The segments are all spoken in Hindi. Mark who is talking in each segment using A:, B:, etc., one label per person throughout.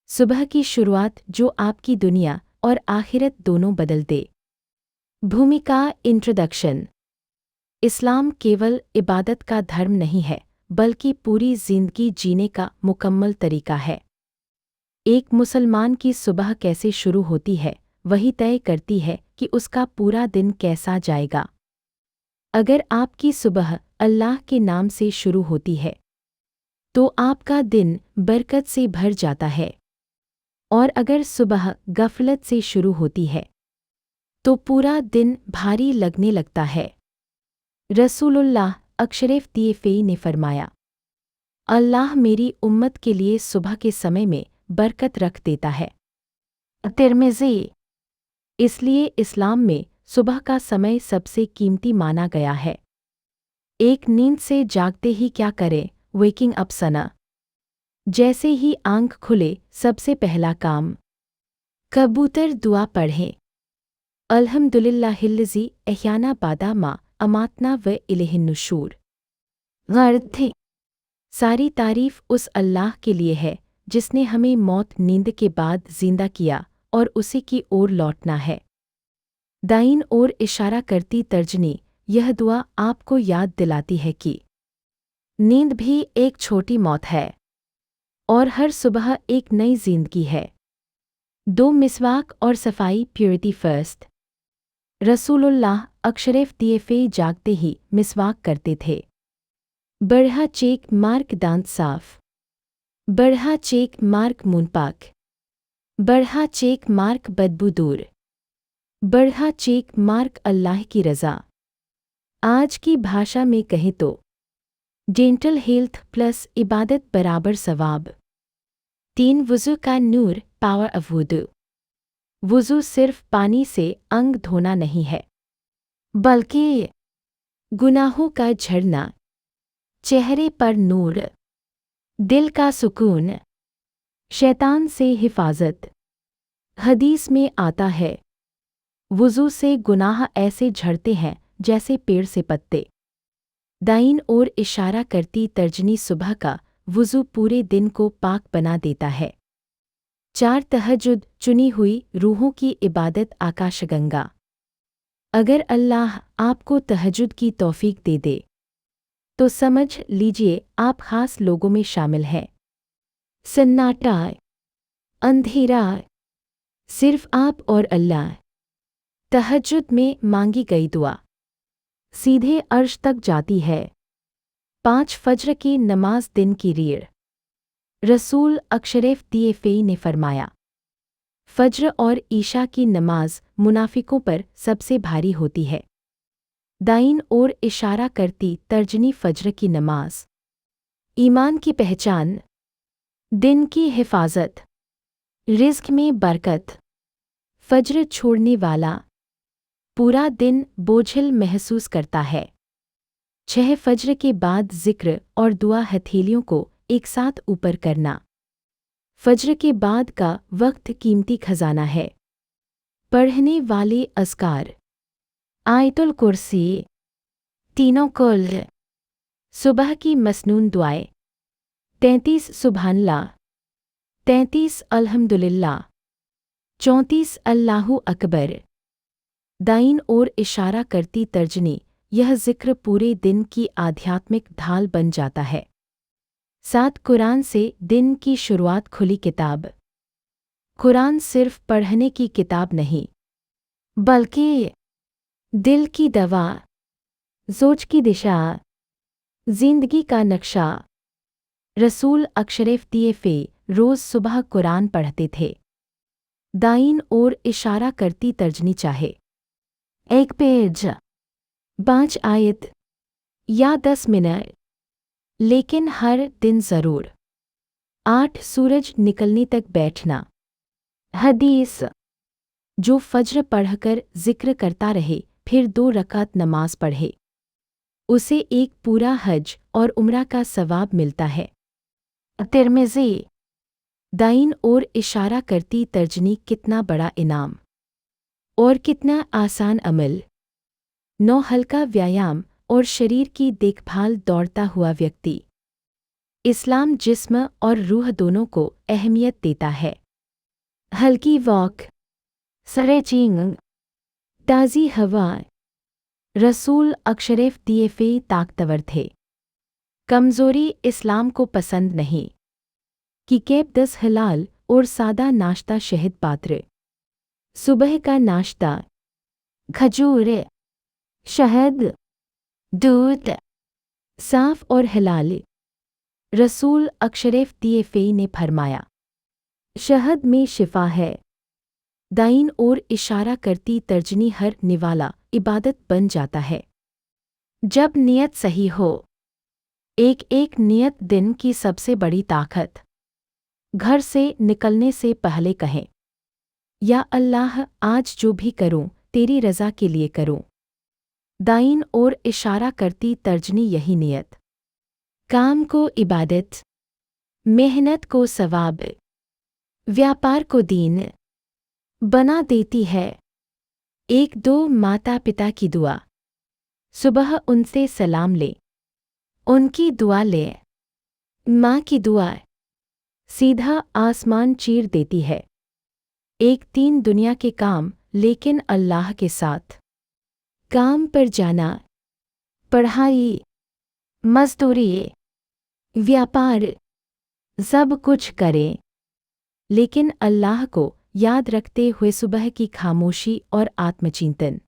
A: सुबह की शुरुआत जो आपकी दुनिया और आखिरत दोनों बदल दे। भूमिका इंट्रोडक्शन। इस्लाम केवल इबादत का धर्म नहीं है, बल्कि पूरी जिंदगी जीने का मुकम्मल तरीका है। एक मुसलमान की सुबह कैसे शुरू होती है, वही तय करती है कि उसका पूरा दिन कैसा जाएगा। अगर आपकी सुबह अल्लाह के नाम से शुरू होती है, तो आपका दिन बरकत से भर जाता है। और अगर सुबह गफलत से शुरू होती है, तो पूरा दिन भारी लगने लगता है। रसूलुल्लाह अशरफ़ ने फरमाया, अल्लाह मेरी उम्मत के लिए सुबह के समय में बरकत रख देता है। तिर्मिज़ी। इसलिए इस्लाम में सुबह का समय सबसे कीमती माना गया है। एक नींद से जागते ही क्या करें, वेकिंग अप सना। जैसे ही आंख खुले सबसे पहला काम कबूतर दुआ पढ़ें। अल्हम्दुलिल्लाहिल्लज़ी अहयाना बादा मा अमातना व इलैहिन नुशूर। गर्द थे। सारी तारीफ उस अल्लाह के लिए है जिसने हमें मौत नींद के बाद जिंदा किया और उसी की ओर लौटना है। दाईन ओर इशारा करती तर्जनी यह दुआ आपको याद दिलाती है कि नींद भी एक छोटी मौत है और हर सुबह एक नई जिंदगी है। 2 मिसवाक और सफाई, प्योरिटी फर्स्ट। रसूलुल्लाह अशरफ़ जागते ही मिसवाक करते थे। बढ़ा चेक मार्क दांत साफ। बढ़ा चेक मार्क मुंह पाक। बढ़ा चेक मार्क बदबू दूर। बढ़ा चेक मार्क अल्लाह की रज़ा। आज की भाषा में कहें तो डेंटल हेल्थ प्लस इबादत बराबर सवाब। 3 वुज़ू का नूर, पावर ऑफ वुदू। वुज़ू सिर्फ पानी से अंग धोना नहीं है, बल्कि गुनाहों का झड़ना, चेहरे पर नूर, दिल का सुकून, शैतान से हिफाजत। हदीस में आता है, वुज़ू से गुनाह ऐसे झड़ते हैं जैसे पेड़ से पत्ते। दाईन ओर इशारा करती तर्जनी सुबह का वुज़ू पूरे दिन को पाक बना देता है। 4 तहज्जुद, चुनी हुई रूहों की इबादत, आकाशगंगा। अगर अल्लाह आपको तहज्जुद की तौफीक दे दे, तो समझ लीजिए आप खास लोगों में शामिल हैं। सन्नाटा, अंधेरा, सिर्फ आप और अल्लाह। तहज्जुद में मांगी गई दुआ सीधे अर्श तक जाती है। 5 फज्र की नमाज दिन की रीढ़। रसूल अशरफ़ ने फरमाया, फज्र और ईशा की नमाज मुनाफिकों पर सबसे भारी होती है। दाईन ओर इशारा करती तर्जनी फज्र की नमाज। ईमान की पहचान, दिन की हिफाजत, रिज़्क में बरकत। फज्र छोड़ने वाला पूरा दिन बोझिल महसूस करता है। 6 फज्र के बाद जिक्र और दुआ, हथेलियों को एक साथ ऊपर करना। फज्र के बाद का वक्त कीमती खजाना है। पढ़ने वाले अस्कार, आयतुल कुर्सी, तीनों कुल। सुबह की मसनून दुआएं, 33 सुबहानल्लाह, 33 अल्हम्दुलिल्लाह, 34 अल्लाहु अकबर। दाईन ओर इशारा करती तर्जनी यह जिक्र पूरे दिन की आध्यात्मिक ढाल बन जाता है। 7 कुरान से दिन की शुरुआत, खुली किताब। कुरान सिर्फ पढ़ने की किताब नहीं, बल्कि दिल की दवा, सोच की दिशा, जिंदगी का नक्शा। रसूल अशरफ़ रोज़ सुबह कुरान पढ़ते थे। दाईन ओर इशारा करती तर्जनी चाहे 1 पेज, 5 आयत या 10 मिनट, लेकिन हर दिन ज़रूर। 8 सूरज निकलने तक बैठना। हदीस, जो फज्र पढ़कर जिक्र करता रहे फिर 2 रकात नमाज पढ़े, उसे एक पूरा हज और उम्रा का सवाब मिलता है। तिर्मिज़ी। दाईन ओर इशारा करती तर्जनी कितना बड़ा इनाम और कितना आसान अमल। 9 हल्का व्यायाम और शरीर की देखभाल, दौड़ता हुआ व्यक्ति इस्लाम जिस्म और रूह दोनों को अहमियत देता है। हल्की वॉक, स्ट्रेचिंग, ताज़ी हवा। रसूल अशरफ दीफे ताकतवर थे। कमज़ोरी इस्लाम को पसंद नहीं। कि केप 10 हलाल और सादा नाश्ता शहद पात्र। सुबह का नाश्ता खजूर, शहद, दूध, साफ और हलाल। रसूल अशरफ दीफे ने फरमाया, शहद में शिफा है। दाइन और इशारा करती तर्जनी हर निवाला इबादत बन जाता है। जब नियत सही हो। एक एक नियत दिन की सबसे बड़ी ताकत। घर से निकलने से पहले कहें, या अल्लाह आज जो भी करूं तेरी रज़ा के लिए करूं। दाइन और इशारा करती तर्जनी यही नियत। काम को इबादत, मेहनत को सवाब, व्यापार को दीन बना देती है। एक दो माता पिता की दुआ। सुबह उनसे सलाम ले, उनकी दुआ ले। माँ की दुआ सीधा आसमान चीर देती है। एक 3 दुनिया के काम लेकिन अल्लाह के साथ। काम पर जाना, पढ़ाई, मजदूरी, व्यापार, सब कुछ करें लेकिन अल्लाह को याद रखते हुए। सुबह की खामोशी और आत्मचिंतन।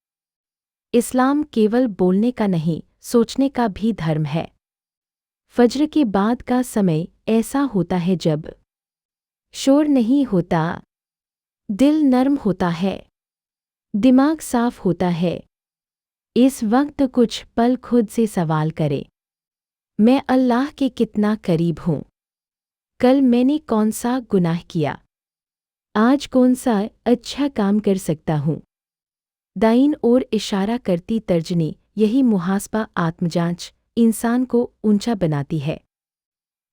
A: इस्लाम केवल बोलने का नहीं, सोचने का भी धर्म है। फज्र के बाद का समय ऐसा होता है जब शोर नहीं होता, दिल नर्म होता है, दिमाग साफ होता है। इस वक्त कुछ पल खुद से सवाल करें, मैं अल्लाह के कितना करीब हूँ। कल मैंने कौन सा गुनाह किया, आज कौन सा अच्छा काम कर सकता हूँ। दाइन और इशारा करती तर्जनी यही मुहासबा आत्मजांच इंसान को ऊंचा बनाती है।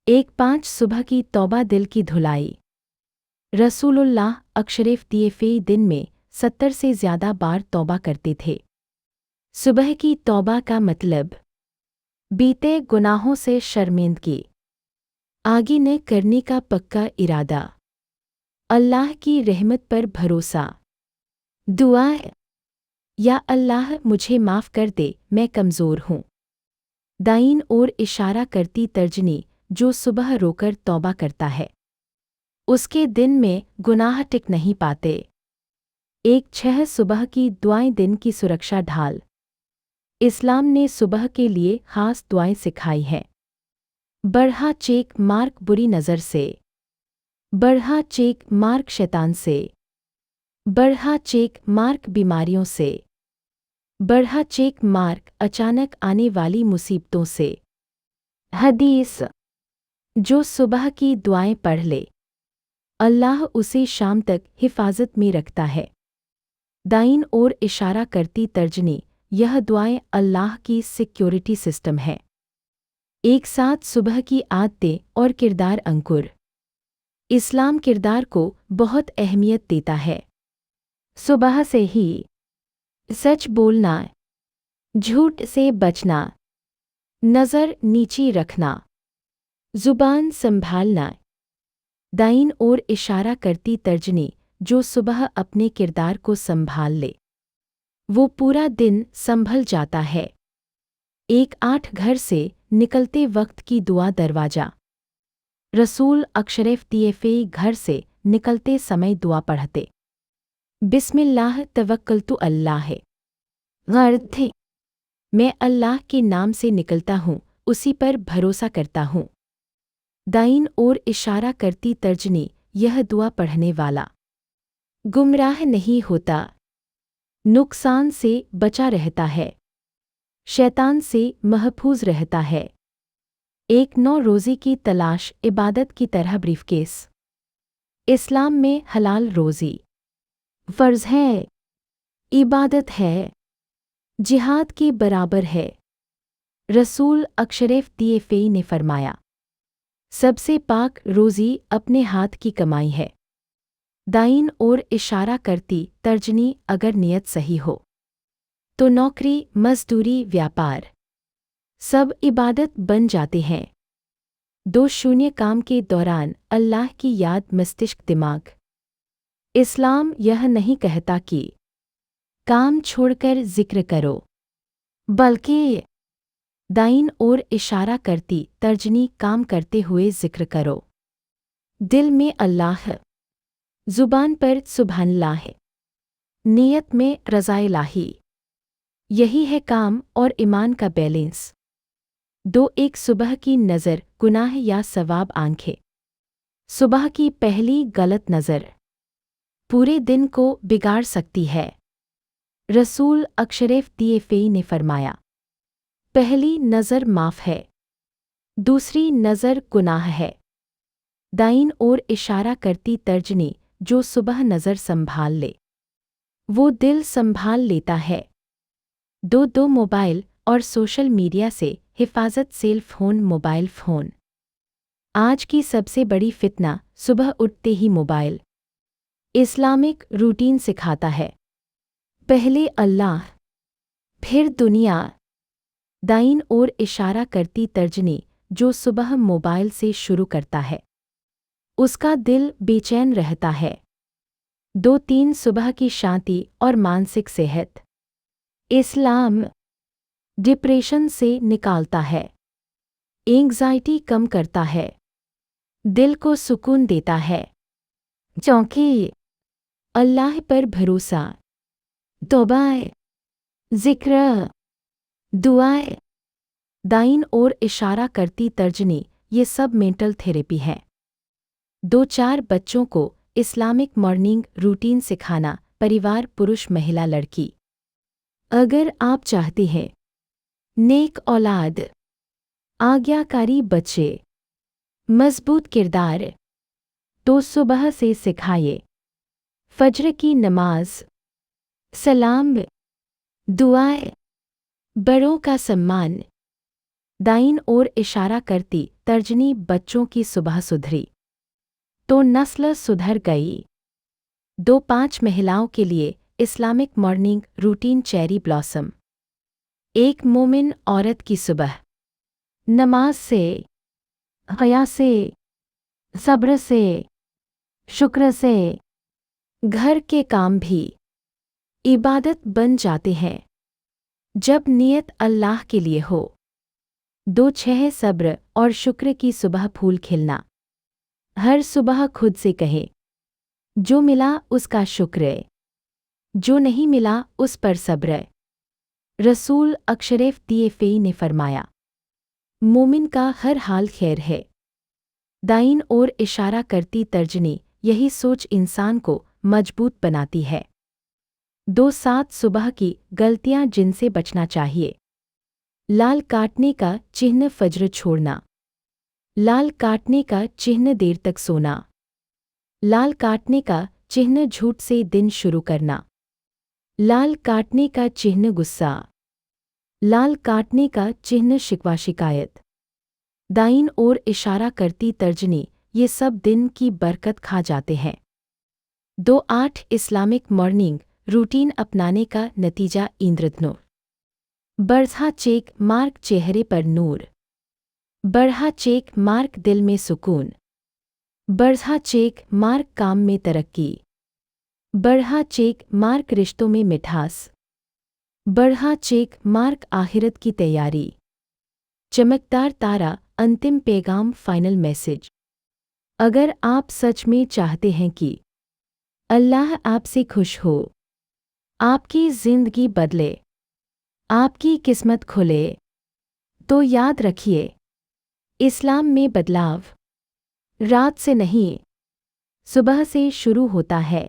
A: 5 सुबह की तौबा दिल की धुलाई। रसूलुल्लाह अशरफ दीफे दिन में 70 से ज़्यादा बार तौबा करते थे। सुबह की तौबा का मतलब बीते गुनाहों से शर्मिंदगी, आगे न करने का पक्का इरादा, अल्लाह की रहमत पर भरोसा। दुआ, या अल्लाह मुझे माफ़ कर दे, मैं कमज़ोर हूँ। दाइन और इशारा करती तर्जनी जो सुबह रोकर तौबा करता है उसके दिन में गुनाह टिक नहीं पाते। 6 सुबह की दुआएं दिन की सुरक्षा ढाल। इस्लाम ने सुबह के लिए खास दुआएं सिखाई हैं। बढ़ा चेक मार्क बुरी नज़र से, बढ़ा चेक मार्क शैतान से, बढ़ा चेक मार्क बीमारियों से, बढ़ा चेक मार्क अचानक आने वाली मुसीबतों से। हदीस, जो सुबह की दुआएं पढ़ ले अल्लाह उसे शाम तक हिफाजत में रखता है। दाइन और इशारा करती तर्जनी यह दुआएं अल्लाह की सिक्योरिटी सिस्टम है। एक साथ सुबह की आदतें और किरदार अंकुर। इस्लाम किरदार को बहुत अहमियत देता है। सुबह से ही सच बोलना, झूठ से बचना, नज़र नीची रखना, जुबान संभालना। दाइन और इशारा करती तर्जनी जो सुबह अपने किरदार को संभाल ले वो पूरा दिन संभल जाता है। 8 घर से निकलते वक्त की दुआ दरवाजा। रसूल अशरफ दीफे घर से निकलते समय दुआ पढ़ते, बिस्मिल्लाह तवक्कलतु अल्लाह। अर्थ, मैं अल्लाह के नाम से निकलता हूँ, उसी पर भरोसा करता हूँ। दाइन और इशारा करती तर्जनी यह दुआ पढ़ने वाला गुमराह नहीं होता, नुकसान से बचा रहता है, शैतान से महफूज रहता है। 9 रोज़ी की तलाश इबादत की तरह ब्रीफकेस। इस्लाम में हलाल रोज़ी फ़र्ज़ है, इबादत है, जिहाद के बराबर है। रसूल अशरफ दीफे ने फरमाया, सबसे पाक रोज़ी अपने हाथ की कमाई है। दाइन और इशारा करती तर्जनी अगर नियत सही हो तो नौकरी, मजदूरी, व्यापार सब इबादत बन जाते हैं। दो शून्य काम के दौरान अल्लाह की याद मस्तिष्क दिमाग। इस्लाम यह नहीं कहता कि काम छोड़कर जिक्र करो, बल्कि दाईं ओर इशारा करती तर्जनी काम करते हुए जिक्र करो। दिल में अल्लाह, जुबान पर सुभानल्लाह, नीयत में रज़ाइलाही। यही है काम और ईमान का बैलेंस। दो, एक सुबह की नज़र गुनाह या सवाब आंखें। सुबह की पहली गलत नज़र पूरे दिन को बिगाड़ सकती है। रसूल अशरफ दीफ़ई ने फरमाया, पहली नज़र माफ़ है, दूसरी नज़र गुनाह है। दाईं ओर इशारा करती तर्जनी जो सुबह नज़र संभाल ले, वो दिल संभाल लेता है। दो, मोबाइल और सोशल मीडिया से हिफाजत। सेल फ़ोन, मोबाइल फ़ोन आज की सबसे बड़ी फितना। सुबह उठते ही मोबाइल। इस्लामिक रूटीन सिखाता है, पहले अल्लाह फिर दुनिया। दाईं ओर इशारा करती तर्जनी जो सुबह मोबाइल से शुरू करता है, उसका दिल बेचैन रहता है। दो, तीन, सुबह की शांति और मानसिक सेहत। इस्लाम डिप्रेशन से निकालता है, एंग्जाइटी कम करता है, दिल को सुकून देता है। क्योंकि अल्लाह पर भरोसा, तौबाए, जिक्र, दुआए। दाईं ओर इशारा करती तर्जनी ये सब मेंटल थेरेपी है। दो, चार, बच्चों को इस्लामिक मॉर्निंग रूटीन सिखाना। परिवार, पुरुष, महिला, लड़की। अगर आप चाहते हैं नेक औलाद, आज्ञाकारी बच्चे, मजबूत किरदार, तो सुबह से सिखाइए फज्र की नमाज, सलाम, दुआएं, बड़ों का सम्मान। दाईं ओर इशारा करती तर्जनी बच्चों की सुबह सुधरी तो नस्ल सुधर गई। दो, पाँच, महिलाओं के लिए Islamic morning routine. Cherry blossom. एक मोमिन औरत की सुबह नमाज से, हया से, सब्र से, शुक्र से घर के काम भी इबादत बन जाते हैं जब नियत अल्लाह के लिए हो। दो, छह, सब्र और शुक्र की सुबह फूल खिलना। हर सुबह खुद से कहे, जो मिला उसका शुक्र है, जो नहीं मिला उस पर सब्र है। रसूल अशरफ दीफ़ई ने फरमाया, मोमिन का हर हाल खैर है। दाईं ओर इशारा करती तर्जनी यही सोच इंसान को मजबूत बनाती है। दो, सात, सुबह की गलतियां जिनसे बचना चाहिए। लाल काटने का चिन्ह फज्र छोड़ना, लाल काटने का चिन्ह देर तक सोना, लाल काटने का चिन्ह झूठ से दिन शुरू करना, लाल काटने का चिन्ह गुस्सा, लाल काटने का चिन्ह शिकवा शिकायत। दाईं ओर इशारा करती तर्जनी ये सब दिन की बरकत खा जाते हैं। दो, आठ, इस्लामिक मॉर्निंग रूटीन अपनाने का नतीजा। इंद्रधनुष बढ़ा चेक मार्क चेहरे पर नूर, बढ़ा चेक मार्क दिल में सुकून, बढ़ा चेक मार्क काम में तरक्की, बढ़ा चेक मार्क रिश्तों में मिठास, बढ़ा चेक मार्क आखिरत की तैयारी। चमकदार तारा अंतिम पैगाम, फाइनल मैसेज। अगर आप सच में चाहते हैं कि अल्लाह आपसे खुश हो, आपकी जिंदगी बदले, आपकी किस्मत खुले, तो याद रखिए, इस्लाम में बदलाव रात से नहीं, सुबह से शुरू होता है।